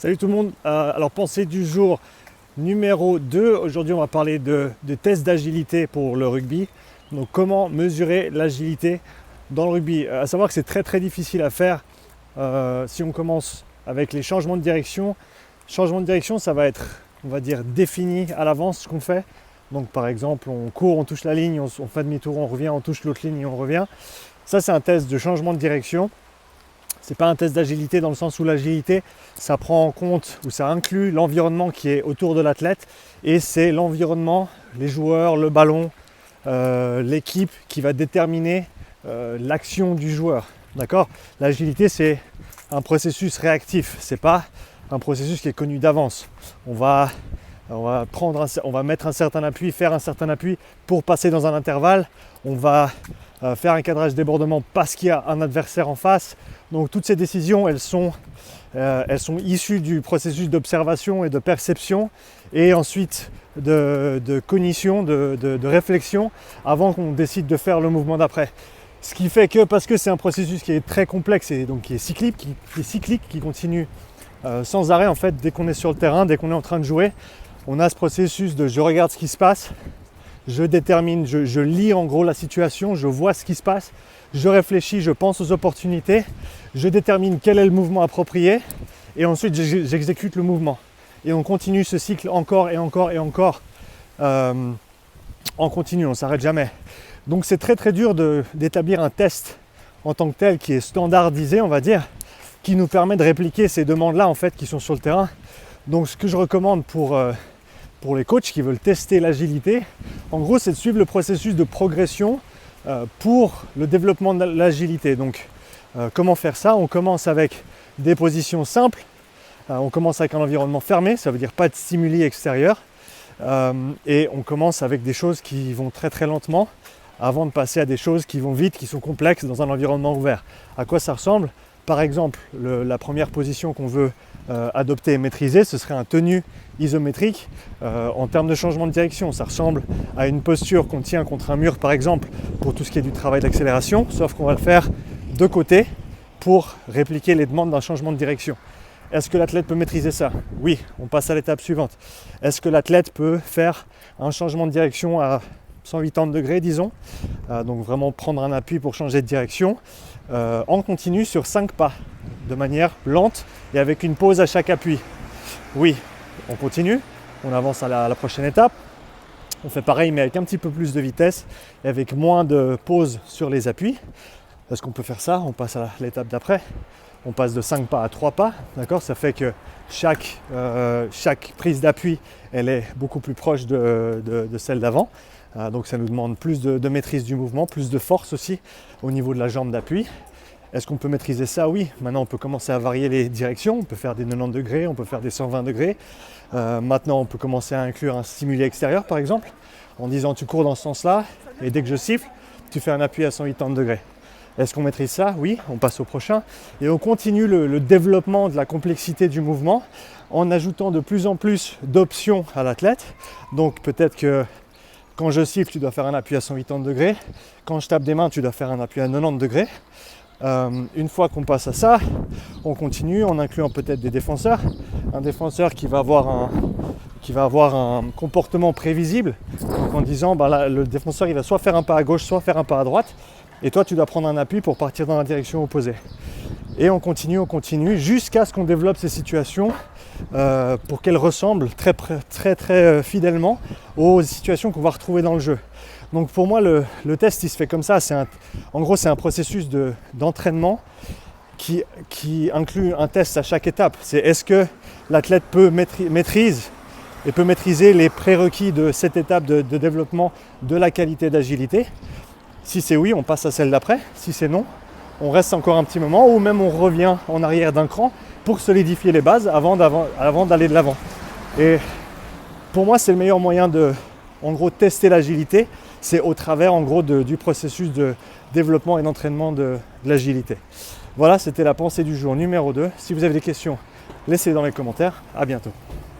Salut tout le monde, alors pensée du jour numéro 2. Aujourd'hui on va parler de tests d'agilité pour le rugby. Donc comment mesurer l'agilité dans le rugby. À savoir que c'est très difficile à faire si on commence avec les changements de direction. Changement de direction, ça va être, on va dire, défini à l'avance ce qu'on fait. Donc par exemple on court, on touche la ligne, on fait demi-tour, on revient, on touche l'autre ligne et on revient. Ça c'est un test de changement de direction. C'est pas un test d'agilité dans le sens où l'agilité, ça prend en compte ou ça inclut l'environnement qui est autour de l'athlète et c'est l'environnement, les joueurs, le ballon, l'équipe qui va déterminer l'action du joueur. D'accord ? L'agilité, c'est un processus réactif, c'est pas un processus qui est connu d'avance. On va mettre un certain appui, faire un certain appui pour passer dans un intervalle. On va faire un cadrage débordement parce qu'il y a un adversaire en face. Donc toutes ces décisions, elles sont issues du processus d'observation et de perception et ensuite de cognition, de réflexion avant qu'on décide de faire le mouvement d'après. Ce qui fait que, parce que c'est un processus qui est très complexe et donc qui est cyclique, qui continue sans arrêt en fait, dès qu'on est sur le terrain, dès qu'on est en train de jouer, on a ce processus de je regarde ce qui se passe, je détermine, je lis en gros la situation, je vois ce qui se passe, je réfléchis, je pense aux opportunités, je détermine quel est le mouvement approprié et ensuite j'exécute le mouvement. Et on continue ce cycle encore et encore en continu, on ne s'arrête jamais. Donc c'est très dur d'établir un test en tant que tel qui est standardisé, on va dire, qui nous permet de répliquer ces demandes-là en fait qui sont sur le terrain. Donc ce que je recommande pour les coachs qui veulent tester l'agilité, en gros c'est de suivre le processus de progression pour le développement de l'agilité. Donc comment faire ça ? On commence avec des positions simples, on commence avec un environnement fermé, ça veut dire pas de stimuli extérieurs, et on commence avec des choses qui vont très lentement avant de passer à des choses qui vont vite, qui sont complexes dans un environnement ouvert. À quoi ça ressemble ? Par exemple, la première position qu'on veut adopter et maîtriser, ce serait un tenu isométrique en termes de changement de direction. Ça ressemble à une posture qu'on tient contre un mur, par exemple, pour tout ce qui est du travail d'accélération, sauf qu'on va le faire de côté pour répliquer les demandes d'un changement de direction. Est-ce que l'athlète peut maîtriser ça ? Oui, on passe à l'étape suivante. Est-ce que l'athlète peut faire un changement de direction à 180 degrés, disons, donc vraiment prendre un appui pour changer de direction en continu sur 5 pas, de manière lente et avec une pause à chaque appui. Oui, on continue, on avance à la prochaine étape, on fait pareil mais avec un petit peu plus de vitesse et avec moins de pause sur les appuis. Est-ce qu'on peut faire ça ? On passe à l'étape d'après, on passe de 5 pas à 3 pas, d'accord ? Ça fait que chaque prise d'appui, elle est beaucoup plus proche de celle d'avant. Donc ça nous demande plus de maîtrise du mouvement, plus de force aussi au niveau de la jambe d'appui. Est-ce qu'on peut maîtriser ça ? Oui. Maintenant on peut commencer à varier les directions, on peut faire des 90 degrés, on peut faire des 120 degrés. Maintenant on peut commencer à inclure un stimuli extérieur par exemple, en disant tu cours dans ce sens-là et dès que je siffle, tu fais un appui à 180 degrés. Est-ce qu'on maîtrise ça ? Oui, on passe au prochain. Et on continue le développement de la complexité du mouvement en ajoutant de plus en plus d'options à l'athlète. Donc peut-être que quand je siffle, tu dois faire un appui à 180 degrés. Quand je tape des mains, tu dois faire un appui à 90 degrés. Une fois qu'on passe à ça, on continue en incluant peut-être des défenseurs. Un défenseur qui va avoir un comportement prévisible. Donc en disant, là, le défenseur il va soit faire un pas à gauche, soit faire un pas à droite. Et toi, tu dois prendre un appui pour partir dans la direction opposée. Et on continue jusqu'à ce qu'on développe ces situations pour qu'elles ressemblent très fidèlement aux situations qu'on va retrouver dans le jeu. Donc pour moi, le test, il se fait comme ça. En gros, c'est un processus d'entraînement qui inclut un test à chaque étape. C'est est-ce que l'athlète maîtrise les prérequis de cette étape de développement de la qualité d'agilité. Si c'est oui, on passe à celle d'après. Si c'est non, on reste encore un petit moment ou même on revient en arrière d'un cran pour solidifier les bases avant d'aller de l'avant. Et pour moi, c'est le meilleur moyen de, en gros, tester l'agilité. C'est au travers, en gros, du processus de développement et d'entraînement de l'agilité. Voilà, c'était la pensée du jour numéro 2. Si vous avez des questions, laissez-les dans les commentaires. À bientôt.